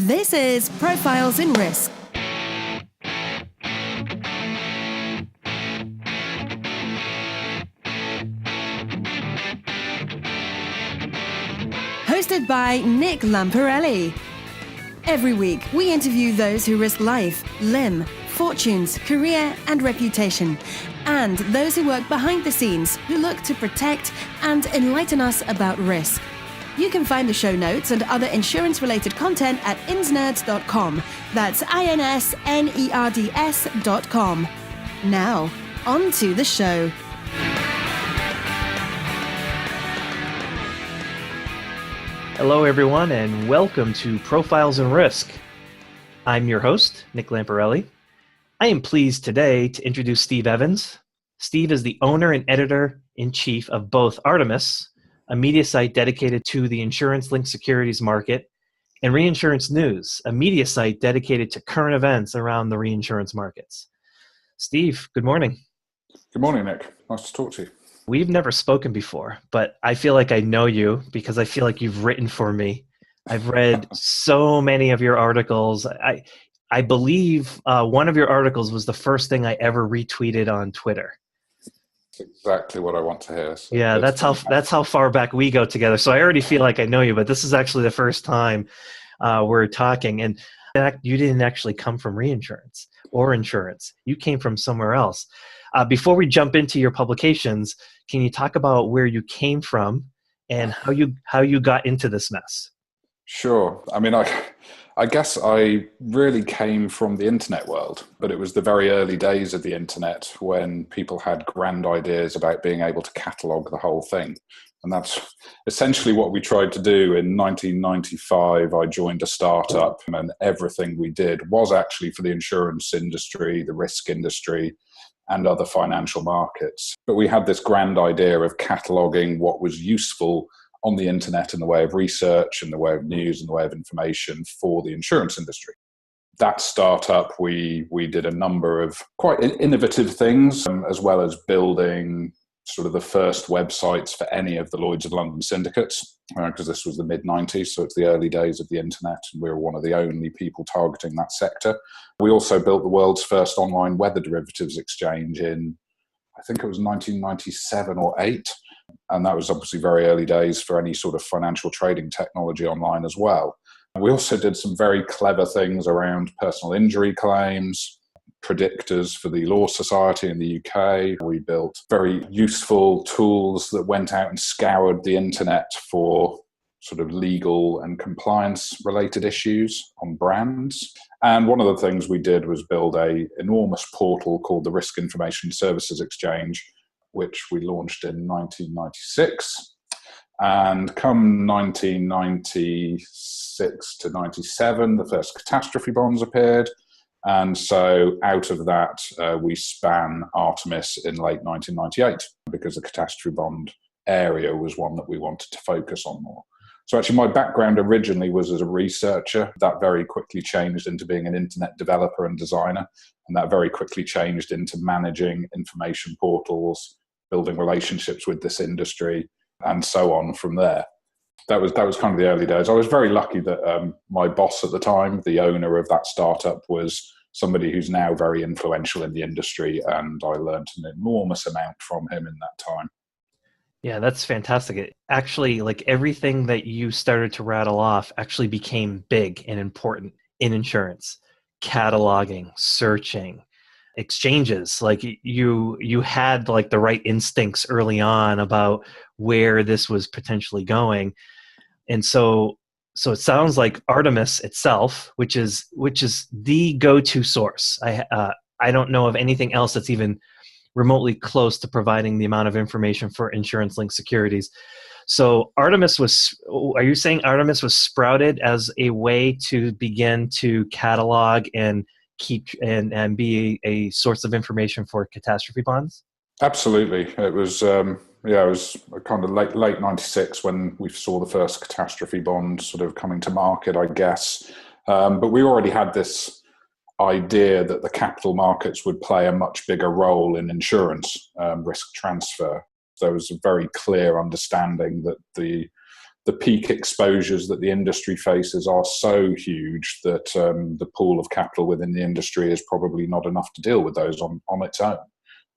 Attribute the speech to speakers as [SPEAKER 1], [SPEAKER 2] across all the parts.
[SPEAKER 1] This is Profiles in Risk. Hosted by Nick Lamparelli. Every week, we interview those who risk life, limb, fortunes, career, and reputation, and those who work behind the scenes who look to protect and enlighten us about risk. You can find the show notes and other insurance-related content at insnerds.com. That's INSNERDS.com. Now, on to the show.
[SPEAKER 2] Hello, everyone, and welcome to Profiles in Risk. I'm your host, Nick Lamparelli. I am pleased today to introduce Steve Evans. Steve is the owner and editor-in-chief of both Artemis, a media site dedicated to the insurance-linked securities market, and Reinsurance News, a media site dedicated to current events around the reinsurance markets. Steve, good morning.
[SPEAKER 3] Good morning, Nick. Nice to talk to you.
[SPEAKER 2] We've never spoken before, but I feel like I know you because I feel like you've written for me. I've read so many of your articles. I believe one of your articles was the first thing I ever retweeted on Twitter.
[SPEAKER 3] Exactly what I want to hear. So
[SPEAKER 2] yeah, that's how far back we go together. So I already feel like I know you, but this is actually the first time we're talking. And in fact, you didn't actually come from reinsurance or insurance. You came from somewhere else. Before we jump into your publications, can you talk about where you came from and how you got into this mess?
[SPEAKER 3] Sure. I mean, I guess I really came from the internet world, but it was the very early days of the internet when people had grand ideas about being able to catalog the whole thing. And that's essentially what we tried to do. In 1995, I joined a startup, and everything we did was actually for the insurance industry, the risk industry, and other financial markets. But we had this grand idea of cataloging what was useful on the internet in the way of research, in the way of news, in the way of information for the insurance industry. That startup, we did a number of quite innovative things, as well as building sort of the first websites for any of the Lloyd's of London syndicates, because this was the mid-90s, so it's the early days of the internet, and we were one of the only people targeting that sector. We also built the world's first online weather derivatives exchange in, I think it was 1997 or 8, and that was obviously very early days for any sort of financial trading technology online as well. We also did some very clever things around personal injury claims, predictors for the Law Society in the UK. We built very useful tools that went out and scoured the internet for sort of legal and compliance related issues on brands. And one of the things we did was build an enormous portal called the Risk Information Services Exchange, which we launched in 1996. And come 1996 to 97, the first catastrophe bonds appeared. And so out of that, we span Artemis in late 1998 because the catastrophe bond area was one that we wanted to focus on more. So actually my background originally was as a researcher. That very quickly changed into being an internet developer and designer. And that very quickly changed into managing information portals, building relationships with this industry, and so on from there. That was kind of the early days. I was very lucky that my boss at the time, the owner of that startup, was somebody who's now very influential in the industry, and I learned an enormous amount from him in that time.
[SPEAKER 2] Yeah, that's fantastic. It actually, like everything that you started to rattle off actually became big and important in insurance. Cataloging, searching, exchanges. Like you had like the right instincts early on about where this was potentially going. And so it sounds like Artemis itself, which is the go-to source. I don't know of anything else that's even remotely close to providing the amount of information for insurance-linked securities. So are you saying Artemis was sprouted as a way to begin to catalog and keep and be a source of information for catastrophe bonds?
[SPEAKER 3] Absolutely. It was it was kind of late 96 when we saw the first catastrophe bond sort of coming to market, I guess. But we already had this idea that the capital markets would play a much bigger role in insurance risk transfer. There was a very clear understanding that the the peak exposures that the industry faces are so huge that the pool of capital within the industry is probably not enough to deal with those on its own.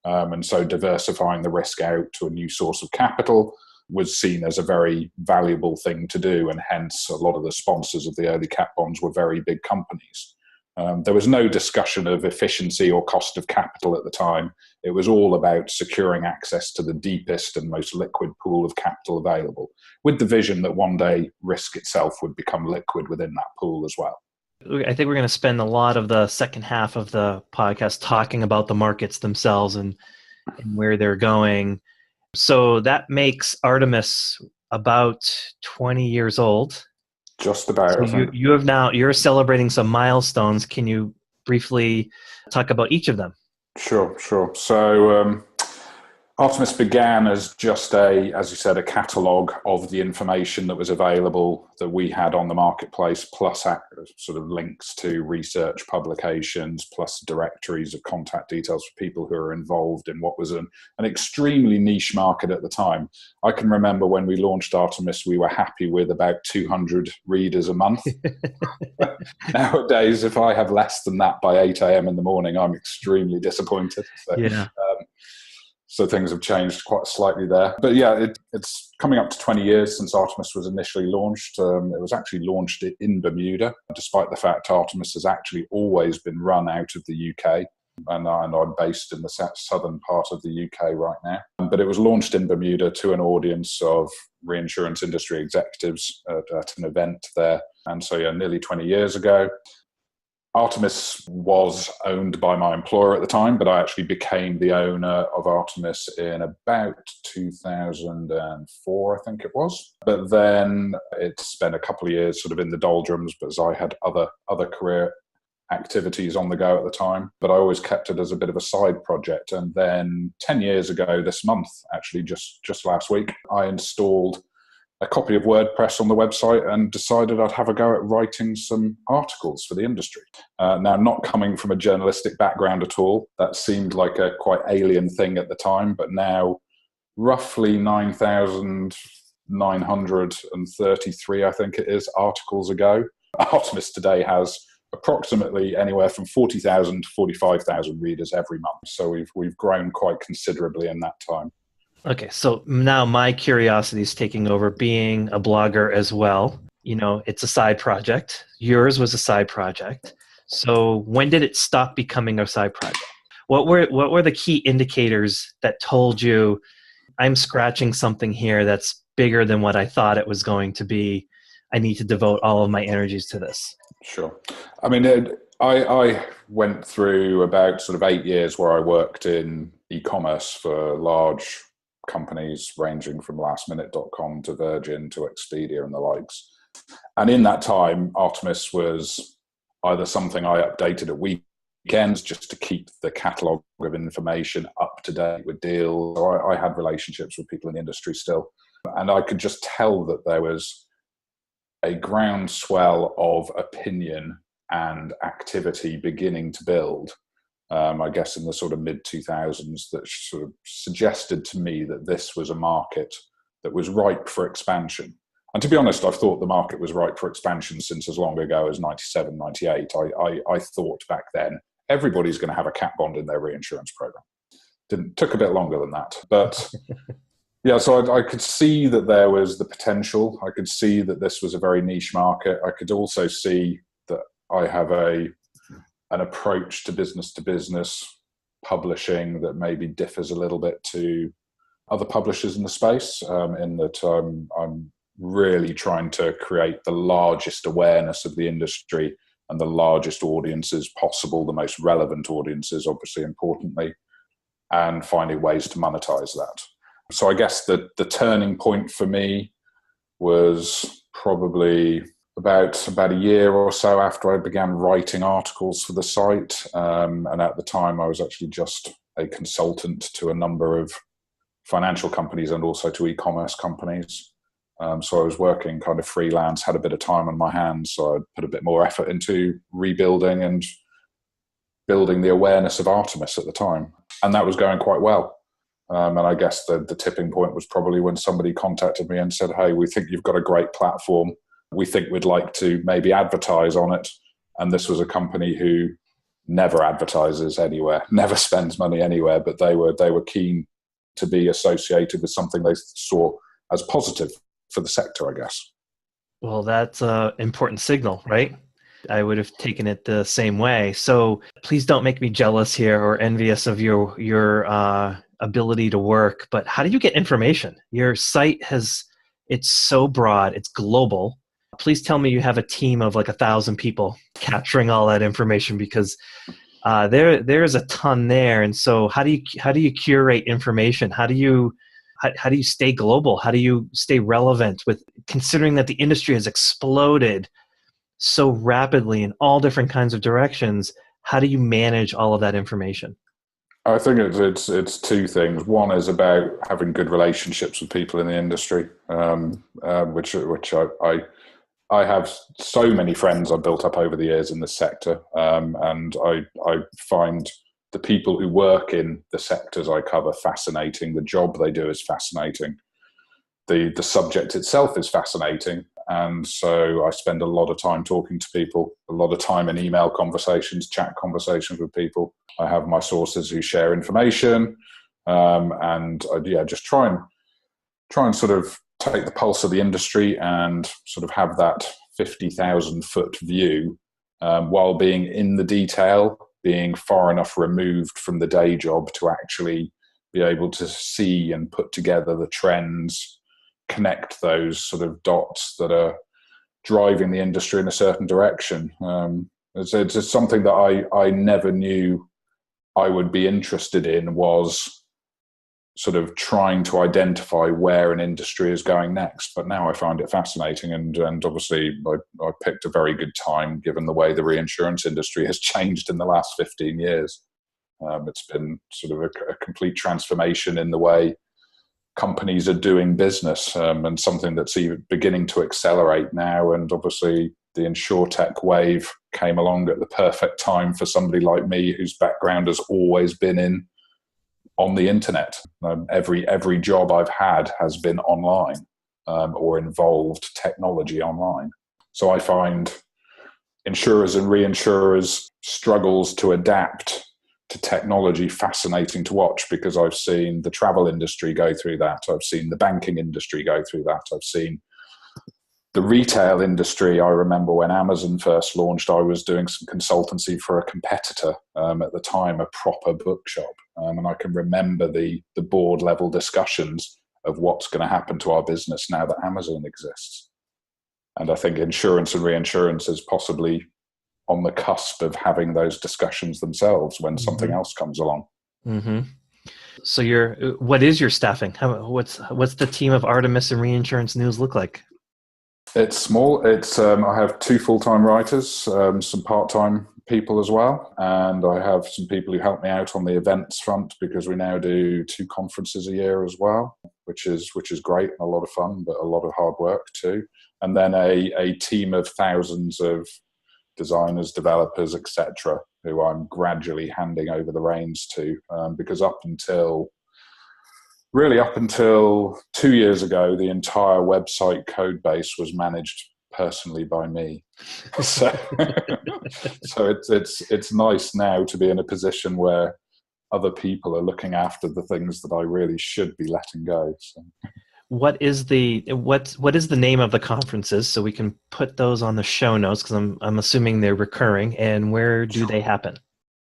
[SPEAKER 3] And so diversifying the risk out to a new source of capital was seen as a very valuable thing to do, and hence a lot of the sponsors of the early cat bonds were very big companies. There was no discussion of efficiency or cost of capital at the time. It was all about securing access to the deepest and most liquid pool of capital available, with the vision that one day risk itself would become liquid within that pool as well.
[SPEAKER 2] I think we're going to spend a lot of the second half of the podcast talking about the markets themselves and where they're going. So that makes Artemis about 20 years old.
[SPEAKER 3] Just about.
[SPEAKER 2] So you're celebrating some milestones. Can you briefly talk about each of them?
[SPEAKER 3] Sure. So Artemis began as just as you said, a catalogue of the information that was available that we had on the marketplace, plus sort of links to research publications, plus directories of contact details for people who are involved in what was an extremely niche market at the time. I can remember when we launched Artemis, we were happy with about 200 readers a month. Nowadays, if I have less than that by 8 a.m. in the morning, I'm extremely disappointed. So,
[SPEAKER 2] yeah.
[SPEAKER 3] So things have changed quite slightly there. But yeah, it's coming up to 20 years since Artemis was initially launched. It was actually launched in Bermuda, despite the fact Artemis has actually always been run out of the UK. And I'm based in the southern part of the UK right now. But it was launched in Bermuda to an audience of reinsurance industry executives at an event there. And so, yeah, nearly 20 years ago. Artemis was owned by my employer at the time, but I actually became the owner of Artemis in about 2004, I think it was. But then it spent a couple of years sort of in the doldrums because I had other career activities on the go at the time, but I always kept it as a bit of a side project. And then 10 years ago this month, actually just last week, I installed a copy of WordPress on the website and decided I'd have a go at writing some articles for the industry. Now, not coming from a journalistic background at all, that seemed like a quite alien thing at the time, but now roughly 9,933, I think it is, articles ago. Artemis today has approximately anywhere from 40,000 to 45,000 readers every month. So we've grown quite considerably in that time.
[SPEAKER 2] Okay, so now my curiosity is taking over, being a blogger as well. You know, it's a side project. Yours was a side project. So when did it stop becoming a side project? What were the key indicators that told you I'm scratching something here that's bigger than what I thought it was going to be? I need to devote all of my energies to this.
[SPEAKER 3] Sure. I mean, I went through about sort of 8 years where I worked in e-commerce for large companies ranging from lastminute.com to Virgin to Expedia and the likes. And in that time, Artemis was either something I updated at weekends just to keep the catalogue of information up to date with deals. So I had relationships with people in the industry still. And I could just tell that there was a groundswell of opinion and activity beginning to build. I guess in the sort of mid-2000s, that sort of suggested to me that this was a market that was ripe for expansion. And to be honest, I've thought the market was ripe for expansion since as long ago as 97, 98. I thought back then, everybody's going to have a cat bond in their reinsurance program. Took a bit longer than that. But yeah, so I could see that there was the potential. I could see that this was a very niche market. I could also see that I have an approach to business publishing that maybe differs a little bit to other publishers in the space, in that I'm really trying to create the largest awareness of the industry and the largest audiences possible, the most relevant audiences, obviously, importantly, and finding ways to monetize that. So I guess the turning point for me was probably about a year or so after I began writing articles for the site. And at the time, I was actually just a consultant to a number of financial companies and also to e-commerce companies. So I was working kind of freelance, had a bit of time on my hands, so I put a bit more effort into rebuilding and building the awareness of Artemis at the time. And that was going quite well. And I guess the tipping point was probably when somebody contacted me and said, hey, we think you've got a great platform. We think we'd like to maybe advertise on it. And this was a company who never advertises anywhere, never spends money anywhere, but they were keen to be associated with something they saw as positive for the sector, I guess.
[SPEAKER 2] Well, that's an important signal, right? I would have taken it the same way. So please don't make me jealous here or envious of your ability to work. But how do you get information? Your site it's so broad, it's global. Please tell me you have a team of like 1,000 people capturing all that information, because there's a ton there. And so how do you curate information? How do you stay global? How do you stay relevant, with considering that the industry has exploded so rapidly in all different kinds of directions? How do you manage all of that information?
[SPEAKER 3] I think it's two things. One is about having good relationships with people in the industry, which I have so many friends I've built up over the years in this sector, and I find the people who work in the sectors I cover fascinating. The job they do is fascinating. The subject itself is fascinating. And so I spend a lot of time talking to people, a lot of time in email conversations, chat conversations with people. I have my sources who share information, and I just try and sort of take the pulse of the industry and sort of have that 50,000 foot view, while being in the detail, being far enough removed from the day job to actually be able to see and put together the trends, connect those sort of dots that are driving the industry in a certain direction. It's just something that I never knew I would be interested in, was sort of trying to identify where an industry is going next. But now I find it fascinating, and obviously I picked a very good time given the way the reinsurance industry has changed in the last 15 years. It's been sort of a complete transformation in the way companies are doing business, and something that's even beginning to accelerate now. And obviously the InsurTech wave came along at the perfect time for somebody like me, whose background has always been on the internet. Every job I've had has been online, or involved technology online. So I find insurers and reinsurers struggles to adapt to technology fascinating to watch, because I've seen the travel industry go through that. I've seen the banking industry go through that. I've seen the retail industry. I remember when Amazon first launched, I was doing some consultancy for a competitor, at the time, a proper bookshop. And I can remember the board level discussions of what's going to happen to our business now that Amazon exists. And I think insurance and reinsurance is possibly on the cusp of having those discussions themselves when something else comes along.
[SPEAKER 2] Mm-hmm. So what is your staffing? What's the team of Artemis and Reinsurance News look like?
[SPEAKER 3] It's small. I have 2 full-time writers, some part-time people as well, and I have some people who help me out on the events front, because we now do 2 conferences a year as well, which is great and a lot of fun, but a lot of hard work too. And then a team of thousands of designers, developers, etc., who I'm gradually handing over the reins to, because up until 2 years ago, the entire website code base was managed personally by me. So it's nice now to be in a position where other people are looking after the things that I really should be letting go. So.
[SPEAKER 2] What is the name of the conferences, so we can put those on the show notes, because I'm assuming they're recurring, and where do they happen?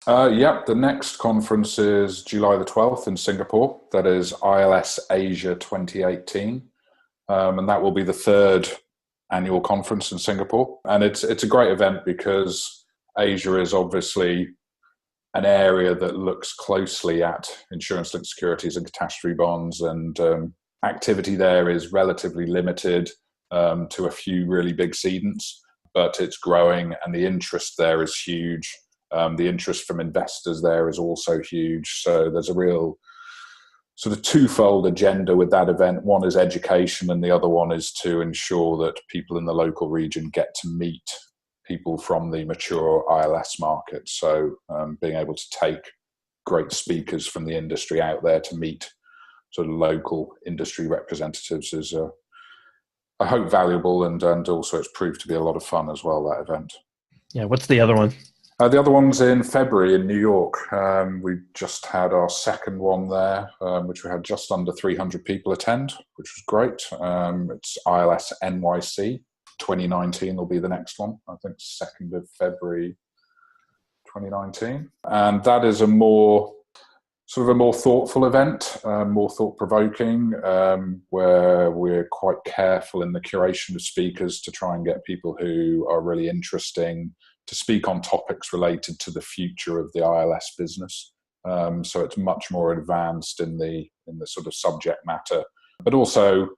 [SPEAKER 3] The next conference is July the 12th in Singapore. That is ILS Asia 2018, and that will be the 3rd annual conference in Singapore. And it's a great event, because Asia is obviously an area that looks closely at insurance-linked securities and catastrophe bonds, and activity there is relatively limited to a few really big cedents, but it's growing, and the interest there is huge. The interest from investors there is also huge. So there's a real sort of twofold agenda with that event. One is education, and the other one is to ensure that people in the local region get to meet people from the mature ILS market. So being able to take great speakers from the industry out there to meet sort of local industry representatives is, I hope, valuable, and also it's proved to be a lot of fun as well, that event.
[SPEAKER 2] Yeah. What's the other one?
[SPEAKER 3] The other one's in February in New York. We just had our second one there, which we had just under 300 people attend, which was great. It's ILS NYC. 2019 will be the next one. I think 2nd of February 2019. And that is a more thoughtful event, more thought-provoking, where we're quite careful in the curation of speakers to try and get people who are really interesting to speak on topics related to the future of the ILS business. So it's much more advanced in the sort of subject matter, but also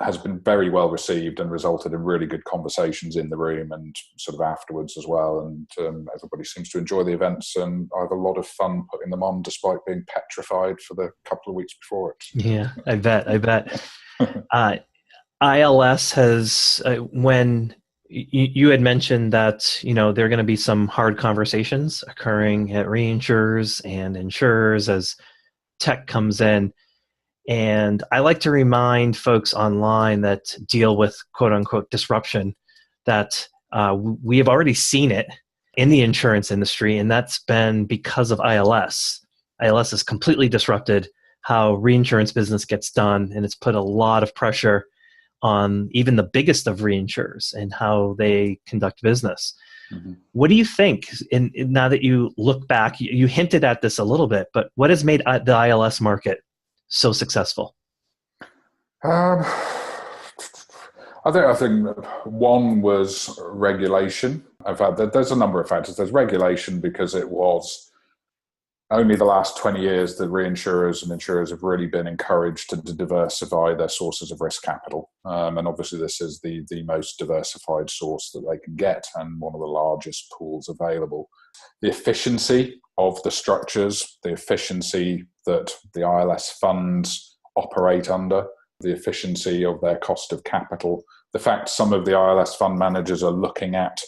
[SPEAKER 3] has been very well received and resulted in really good conversations in the room and sort of afterwards as well. And everybody seems to enjoy the events, and I have a lot of fun putting them on despite being petrified for the couple of weeks before it.
[SPEAKER 2] Yeah, I bet. ILS has, when you had mentioned that, there are going to be some hard conversations occurring at reinsurers and insurers as tech comes in. And I like to remind folks online that deal with quote unquote disruption that we have already seen it in the insurance industry, and that's been because of ILS. ILS has completely disrupted how reinsurance business gets done, and it's put a lot of pressure on even the biggest of reinsurers and how they conduct business. Mm-hmm. What do you think, now that you look back, you hinted at this a little bit, but what has made the ILS market so successful?
[SPEAKER 3] I think one was regulation. In fact, there's a number of factors. There's regulation because it was only the last 20 years that reinsurers and insurers have really been encouraged to diversify their sources of risk capital. And obviously this is the most diversified source that they can get and one of the largest pools available. The efficiency of the structures, the efficiency that the ILS funds operate under, the efficiency of their cost of capital, the fact some of the ILS fund managers are looking at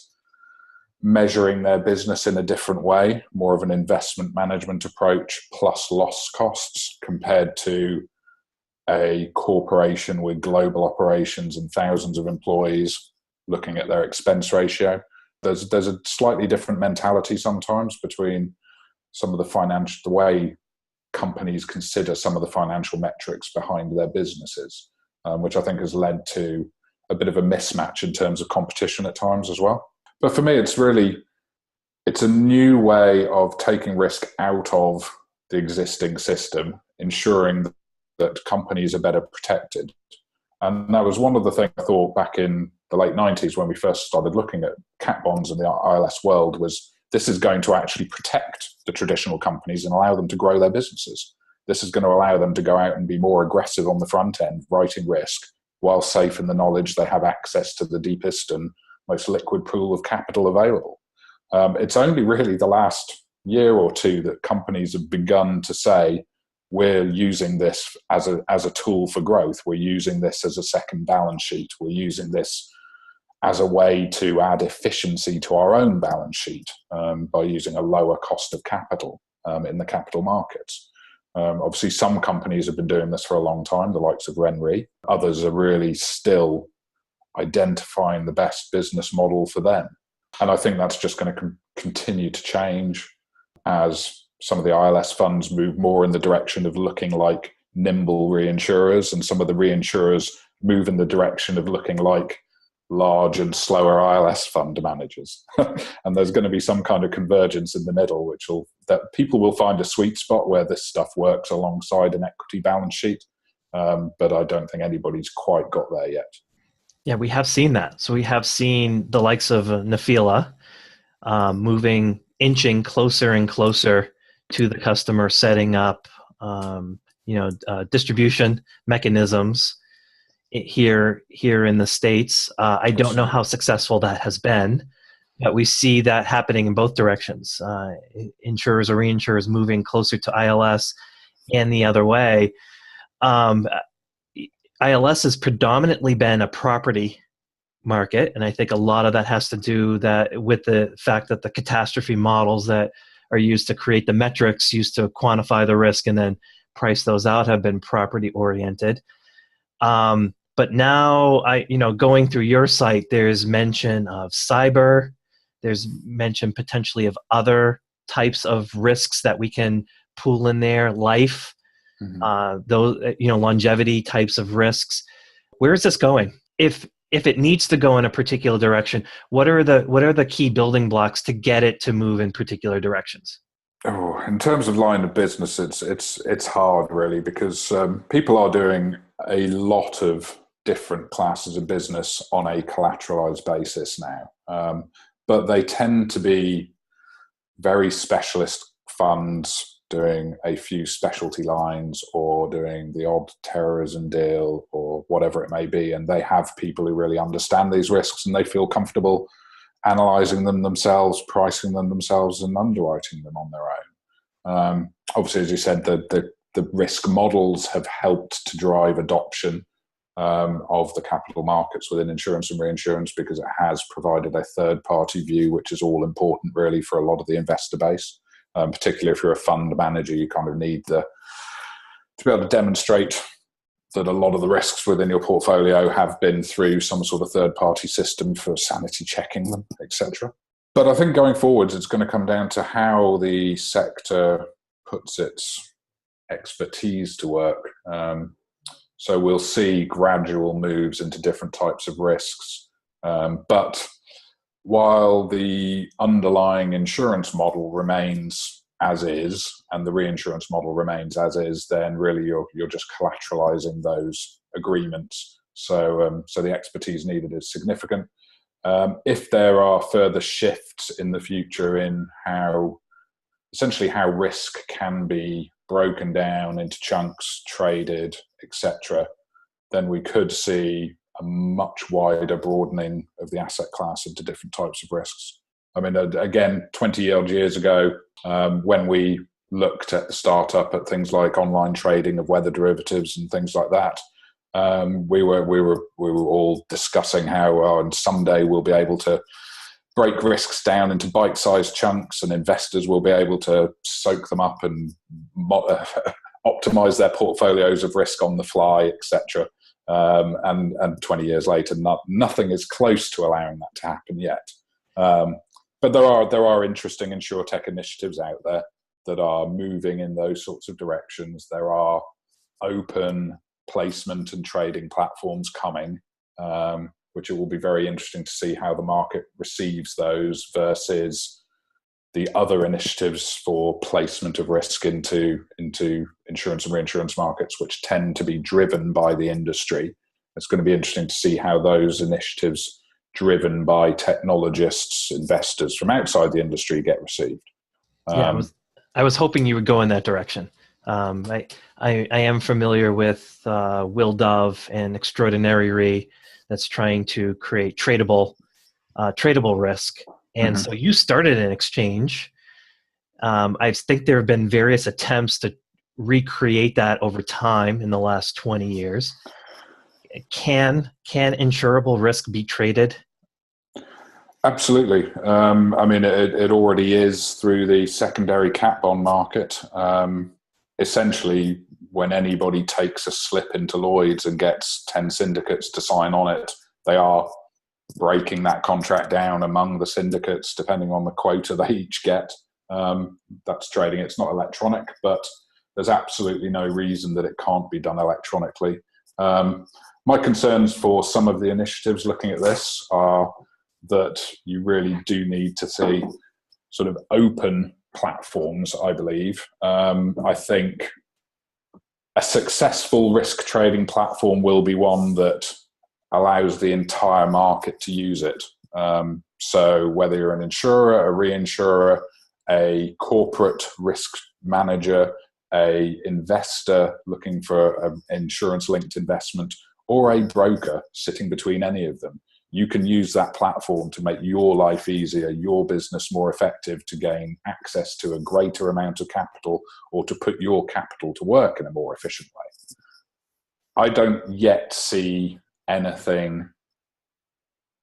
[SPEAKER 3] measuring their business in a different way, more of an investment management approach plus loss costs compared to a corporation with global operations and thousands of employees looking at their expense ratio. There's a slightly different mentality sometimes between some of the way companies consider some of the financial metrics behind their businesses, which I think has led to a bit of a mismatch in terms of competition at times as well. But for me, it's a new way of taking risk out of the existing system, ensuring that companies are better protected. And that was one of the things I thought back in the late 90s when we first started looking at cat bonds in the ILS world was this is going to actually protect the traditional companies and allow them to grow their businesses. This is going to allow them to go out and be more aggressive on the front end, writing risk, while safe in the knowledge they have access to the deepest and most liquid pool of capital available. It's only really the last year or two that companies have begun to say, we're using this as a tool for growth. We're using this as a second balance sheet. We're using this as a way to add efficiency to our own balance sheet by using a lower cost of capital in the capital markets. Obviously, some companies have been doing this for a long time, the likes of RenRe. Others are really still identifying the best business model for them. And I think that's just going to continue to change as some of the ILS funds move more in the direction of looking like nimble reinsurers, and some of the reinsurers move in the direction of looking like large and slower ILS fund managers. And there's going to be some kind of convergence in the middle, that people will find a sweet spot where this stuff works alongside an equity balance sheet. But I don't think anybody's quite got there yet.
[SPEAKER 2] Yeah, we have seen that. So we have seen the likes of Nafila inching closer and closer to the customer, setting up distribution mechanisms here in the States. I don't know how successful that has been, but we see that happening in both directions. Insurers or reinsurers moving closer to ILS and the other way. ILS has predominantly been a property market, and I think a lot of that has to do with the fact that the catastrophe models that are used to create the metrics used to quantify the risk and then priced those out have been property oriented. But now going through your site, there's mention of cyber, there's mention potentially of other types of risks that we can pool in there, life, those, longevity types of risks. Where is this going? If it needs to go in a particular direction, what are the key building blocks to get it to move in particular directions?
[SPEAKER 3] Oh, in terms of line of business, it's hard really, because people are doing a lot of different classes of business on a collateralized basis now, but they tend to be very specialist funds doing a few specialty lines or doing the odd terrorism deal or whatever it may be, and they have people who really understand these risks and they feel comfortable analysing them themselves, pricing them themselves, and underwriting them on their own. Obviously, as you said, the risk models have helped to drive adoption of the capital markets within insurance and reinsurance, because it has provided a third-party view, which is all important really for a lot of the investor base. Particularly if you're a fund manager, you kind of need to be able to demonstrate that a lot of the risks within your portfolio have been through some sort of third-party system for sanity checking them, etc. But I think going forwards, it's going to come down to how the sector puts its expertise to work. So we'll see gradual moves into different types of risks. But while the underlying insurance model remains as is and the reinsurance model remains as is, then really you're just collateralizing those agreements. So the expertise needed is significant. If there are further shifts in the future in how risk can be broken down into chunks, traded, etc., then we could see a much wider broadening of the asset class into different types of risks. I mean, again, 20-odd years ago, when we looked at the startup at things like online trading of weather derivatives and things like that, we were all discussing how and someday we'll be able to break risks down into bite-sized chunks, and investors will be able to soak them up and optimize their portfolios of risk on the fly, etc. And 20 years later, nothing is close to allowing that to happen yet. But there are interesting insurtech initiatives out there that are moving in those sorts of directions. There are open placement and trading platforms coming, which it will be very interesting to see how the market receives those versus the other initiatives for placement of risk into insurance and reinsurance markets, which tend to be driven by the industry. It's going to be interesting to see how those initiatives driven by technologists, investors from outside the industry get received.
[SPEAKER 2] I was hoping you would go in that direction. I am familiar with Will Dove and Extraordinary Re that's trying to create tradable risk. And so you started an exchange. I think there have been various attempts to recreate that over time in the last 20 years. Can insurable risk be traded?
[SPEAKER 3] Absolutely. I mean, it already is through the secondary cat bond market. Essentially, when anybody takes a slip into Lloyd's and gets 10 syndicates to sign on it, they are breaking that contract down among the syndicates, depending on the quota they each get. That's trading. It's not electronic, but there's absolutely no reason that it can't be done electronically. My concerns for some of the initiatives looking at this are that you really do need to see sort of open platforms, I believe. I think a successful risk trading platform will be one that allows the entire market to use it. So whether you're an insurer, a reinsurer, a corporate risk manager, a investor looking for an insurance-linked investment, or a broker sitting between any of them, you can use that platform to make your life easier, your business more effective, to gain access to a greater amount of capital, or to put your capital to work in a more efficient way. I don't yet see anything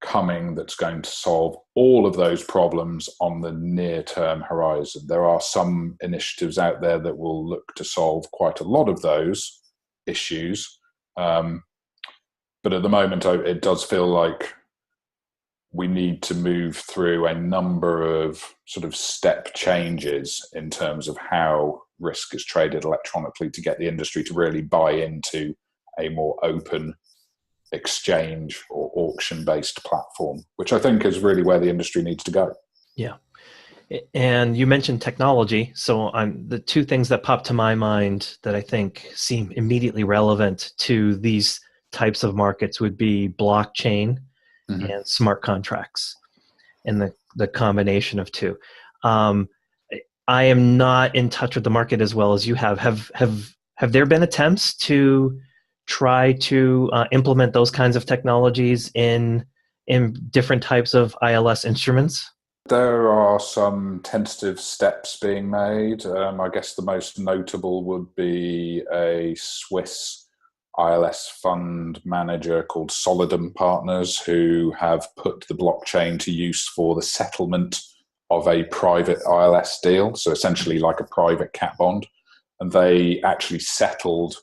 [SPEAKER 3] coming that's going to solve all of those problems on the near-term horizon. There are some initiatives out there that will look to solve quite a lot of those issues. But at the moment, it does feel like we need to move through a number of sort of step changes in terms of how risk is traded electronically to get the industry to really buy into a more open exchange or auction-based platform, which I think is really where the industry needs to go.
[SPEAKER 2] Yeah. And you mentioned technology. So the two things that pop to my mind that I think seem immediately relevant to these types of markets would be blockchain and smart contracts, and the combination of two. I am not in touch with the market as well as you have. Have there been attempts to try to implement those kinds of technologies in different types of ILS instruments?
[SPEAKER 3] There are some tentative steps being made. I guess the most notable would be a Swiss ILS fund manager called Solidum Partners, who have put the blockchain to use for the settlement of a private ILS deal, so essentially like a private cat bond. And they actually settled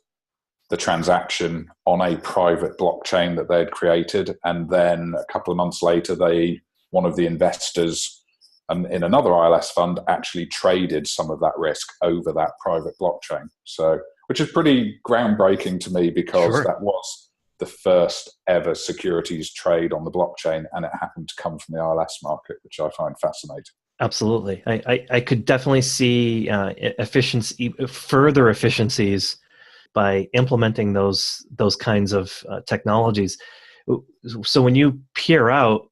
[SPEAKER 3] the transaction on a private blockchain that they had created. And then a couple of months later, one of the investors in another ILS fund actually traded some of that risk over that private blockchain. So, which is pretty groundbreaking to me, because
[SPEAKER 2] Sure.
[SPEAKER 3] that was the first ever securities trade on the blockchain, and it happened to come from the ILS market, which I find fascinating.
[SPEAKER 2] Absolutely. I could definitely see further efficiencies by implementing those kinds of technologies. So when you peer out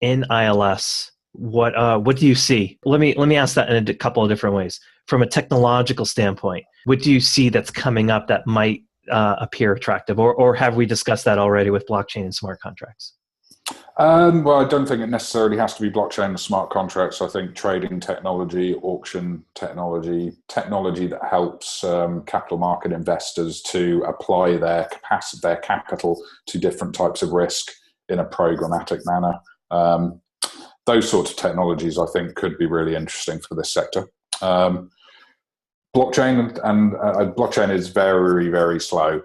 [SPEAKER 2] in ILS, what do you see? Let me ask that in a couple of different ways. From a technological standpoint, what do you see that's coming up that might appear attractive, or have we discussed that already with blockchain and smart contracts?
[SPEAKER 3] Well, I don't think it necessarily has to be blockchain and smart contracts. I think trading technology, auction technology that helps capital market investors to apply their capacity, their capital to different types of risk in a programmatic manner. Those sorts of technologies, I think, could be really interesting for this sector. Blockchain is very, very slow.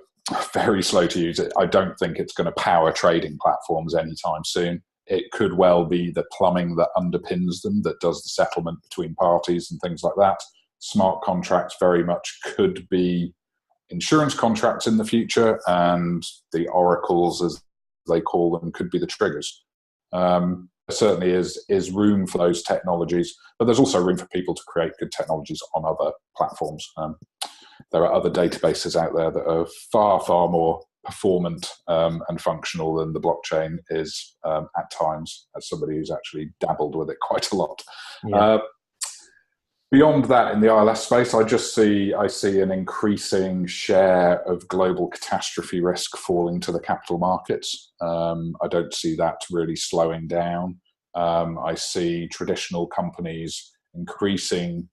[SPEAKER 3] Very slow to use. I don't think it's going to power trading platforms anytime soon. It could well be the plumbing that underpins them, that does the settlement between parties and things like that. Smart contracts very much could be insurance contracts in the future, and the oracles, as they call them, could be the triggers. There certainly is room for those technologies, but there's also room for people to create good technologies on other platforms. There are other databases out there that are far, far more performant and functional than the blockchain is at times, as somebody who's actually dabbled with it quite a lot.
[SPEAKER 2] Yeah.
[SPEAKER 3] Beyond that, in the ILS space, I see an increasing share of global catastrophe risk falling to the capital markets. I don't see that really slowing down. I see traditional companies increasing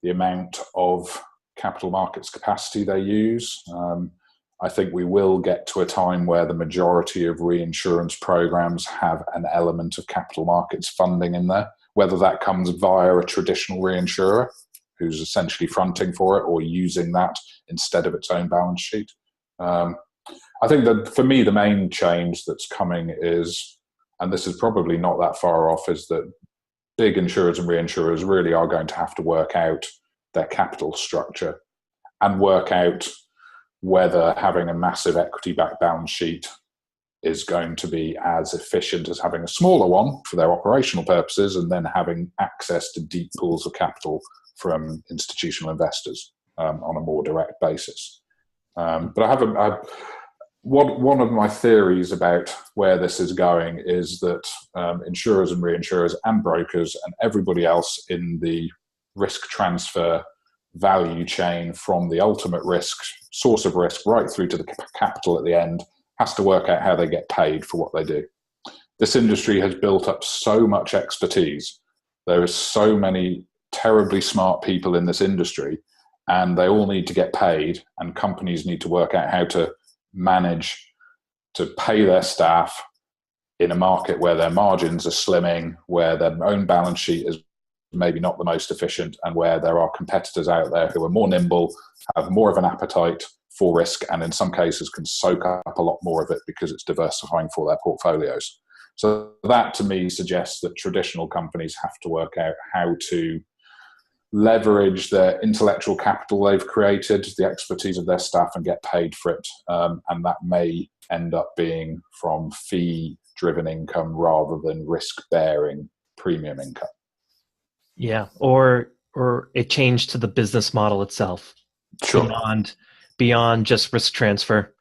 [SPEAKER 3] the amount of capital markets capacity they use. I think we will get to a time where the majority of reinsurance programs have an element of capital markets funding in there, whether that comes via a traditional reinsurer who's essentially fronting for it or using that instead of its own balance sheet. I think that for me, the main change that's coming is, and this is probably not that far off, is that big insurers and reinsurers really are going to have to work out their capital structure and work out whether having a massive equity-backed balance sheet is going to be as efficient as having a smaller one for their operational purposes, and then having access to deep pools of capital from institutional investors on a more direct basis. But one of my theories about where this is going is that insurers and reinsurers and brokers and everybody else in the risk transfer value chain, from the ultimate risk, source of risk, right through to the capital at the end, has to work out how they get paid for what they do. This industry has built up so much expertise. There are so many terribly smart people in this industry, and they all need to get paid, and companies need to work out how to manage to pay their staff, in a market where their margins are slimming, where their own balance sheet is maybe not the most efficient, and where there are competitors out there who are more nimble, have more of an appetite for risk, and in some cases can soak up a lot more of it because it's diversifying for their portfolios. So that to me suggests that traditional companies have to work out how to leverage their intellectual capital they've created, the expertise of their staff, and get paid for it. And that may end up being from fee-driven income rather than risk-bearing premium income.
[SPEAKER 2] Yeah, or a change to the business model itself.
[SPEAKER 3] Sure.
[SPEAKER 2] Beyond just risk transfer.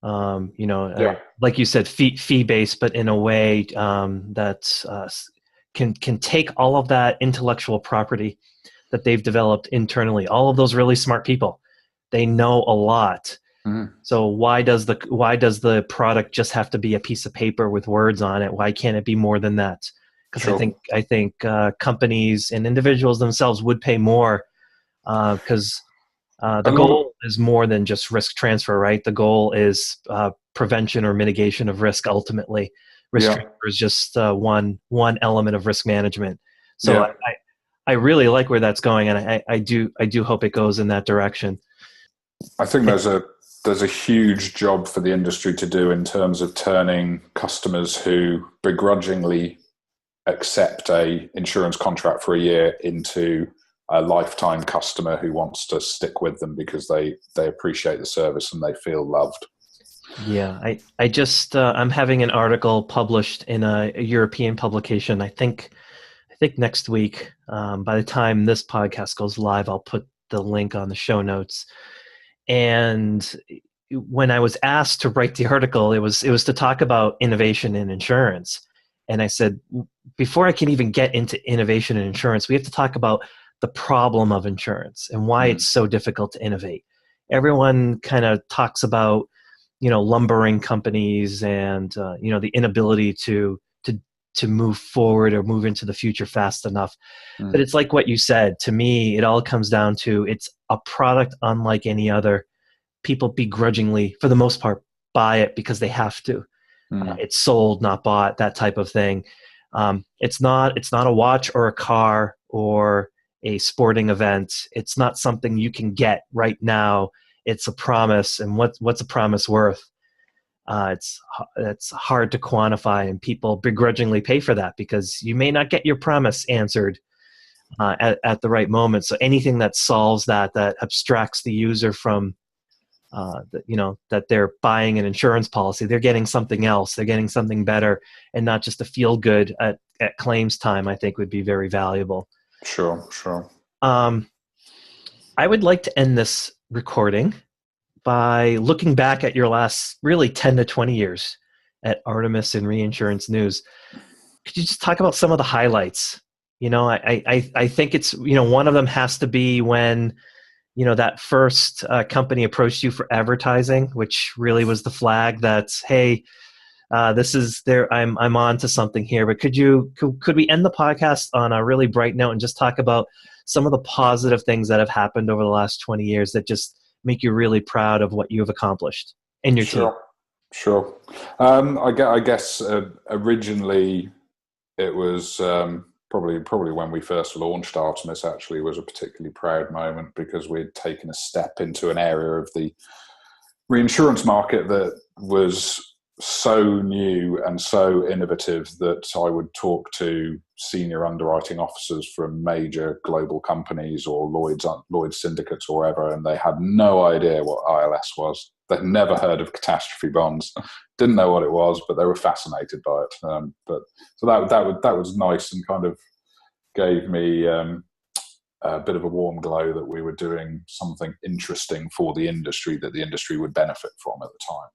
[SPEAKER 2] Like you said, fee based, but in a way that can take all of that intellectual property that they've developed internally. All of those really smart people, they know a lot. Mm-hmm. So why does the product just have to be a piece of paper with words on it? Why can't it be more than that? Because sure. I think companies and individuals themselves would pay more because the goal is more than just risk transfer, right? The goal is prevention or mitigation of risk. Ultimately, risk transfer is just one element of risk management. So I really like where that's going, and I do hope it goes in that direction.
[SPEAKER 3] I think there's a huge job for the industry to do in terms of turning customers who begrudgingly accept a insurance contract for a year into a lifetime customer who wants to stick with them because they appreciate the service and they feel loved.
[SPEAKER 2] Yeah, I just I'm having an article published in a European publication. I think next week. By the time this podcast goes live, I'll put the link on the show notes. And when I was asked to write the article, it was to talk about innovation in insurance. And I said, before I can even get into innovation in insurance, we have to talk about the problem of insurance and why it's so difficult to innovate. Everyone kind of talks about, lumbering companies and, the inability to move forward or move into the future fast enough. But it's like what you said. To me, it all comes down to it's a product unlike any other. People begrudgingly, for the most part, buy it because they have to. It's sold, not bought, that type of thing. It's not a watch or a car or a sporting event. It's not something you can get right now. It's a promise, and what's a promise worth? It's hard to quantify, and people begrudgingly pay for that because you may not get your promise answered at the right moment. So anything that solves that abstracts the user from that they're buying an insurance policy, they're getting something else, they're getting something better, and not just a feel good at claims time, I think would be very valuable.
[SPEAKER 3] Sure.
[SPEAKER 2] I would like to end this recording by looking back at your last really 10 to 20 years at Artemis and Reinsurance News. Could you just talk about some of the highlights? I think it's, one of them has to be when, that first company approached you for advertising, which really was the flag that, hey, this is there. I'm on to something here. But could we end the podcast on a really bright note and just talk about some of the positive things that have happened over the last 20 years that just make you really proud of what you've accomplished and your team?
[SPEAKER 3] Sure. I guess originally it was probably when we first launched Artemis. Actually, was a particularly proud moment because we'd taken a step into an area of the reinsurance market that was so new and so innovative that I would talk to senior underwriting officers from major global companies or Lloyd's syndicates or wherever, and they had no idea what ILS was. They'd never heard of catastrophe bonds, didn't know what it was, but they were fascinated by it. So that was nice and kind of gave me a bit of a warm glow that we were doing something interesting for the industry that the industry would benefit from at the time.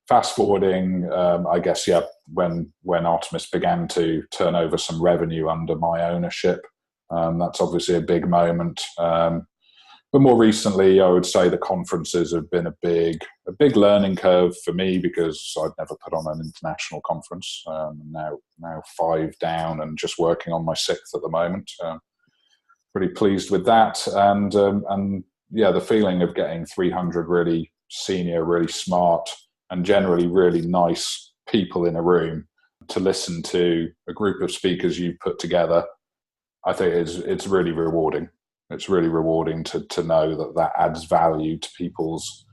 [SPEAKER 3] Fast forwarding, I guess, when Artemis began to turn over some revenue under my ownership, that's obviously a big moment. But more recently, I would say the conferences have been a big learning curve for me because I'd never put on an international conference. Now 5 down and just working on my 6th at the moment. Pretty pleased with that, and the feeling of getting 300 really senior, really smart, and generally really nice people in a room to listen to a group of speakers you've put together, I think it's really rewarding. It's really rewarding to know that adds value to people's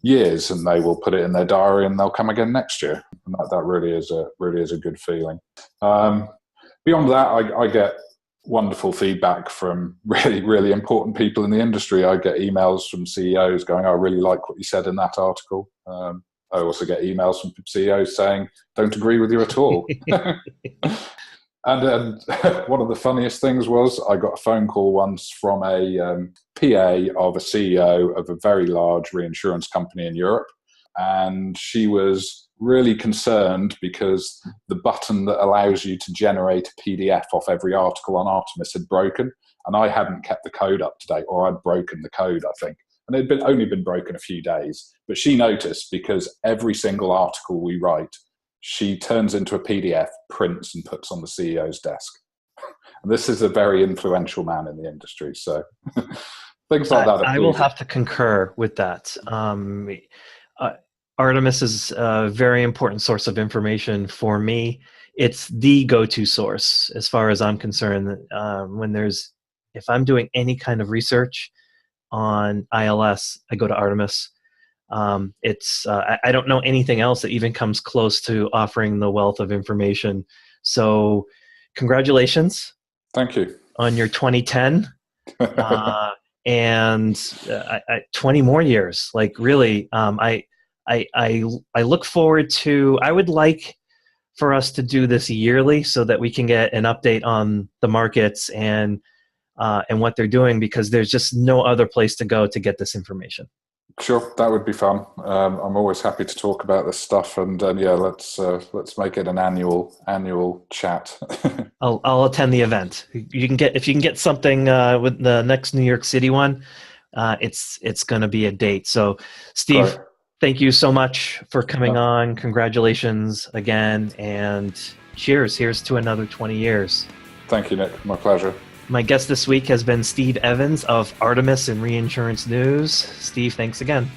[SPEAKER 3] years, and they will put it in their diary and they'll come again next year. And that really is a good feeling. Beyond that, I get wonderful feedback from really, really important people in the industry. I get emails from CEOs going, I really like what you said in that article. I also get emails from CEOs saying, don't agree with you at all. And one of the funniest things was I got a phone call once from a PA of a CEO of a very large reinsurance company in Europe. And she was really concerned because the button that allows you to generate a PDF off every article on Artemis had broken. And I hadn't kept the code up to date, or I'd broken the code, I think. And it had only been broken a few days. But she noticed, because every single article we write, she turns into a PDF, prints, and puts on the CEO's desk. And this is a very influential man in the industry. So things like that.
[SPEAKER 2] I will have to concur with that. Artemis is a very important source of information for me. It's the go-to source as far as I'm concerned. If I'm doing any kind of research on ILS, I go to Artemis. I don't know anything else that even comes close to offering the wealth of information. So congratulations.
[SPEAKER 3] Thank you.
[SPEAKER 2] On your 2010. And 20 more years. Like, really, I look forward to, I would like for us to do this yearly so that we can get an update on the markets and what they're doing, because there's just no other place to go to get this information.
[SPEAKER 3] Sure, that would be fun. I'm always happy to talk about this stuff, and yeah, let's make it an annual chat.
[SPEAKER 2] I'll attend the event. If you can get something with the next New York City one, it's going to be a date. So, Steve,
[SPEAKER 3] Great.
[SPEAKER 2] Thank you so much for coming on. Congratulations again, and cheers. Here's to another 20 years.
[SPEAKER 3] Thank you, Nick. My pleasure.
[SPEAKER 2] My guest this week has been Steve Evans of Artemis and Reinsurance News. Steve, thanks again.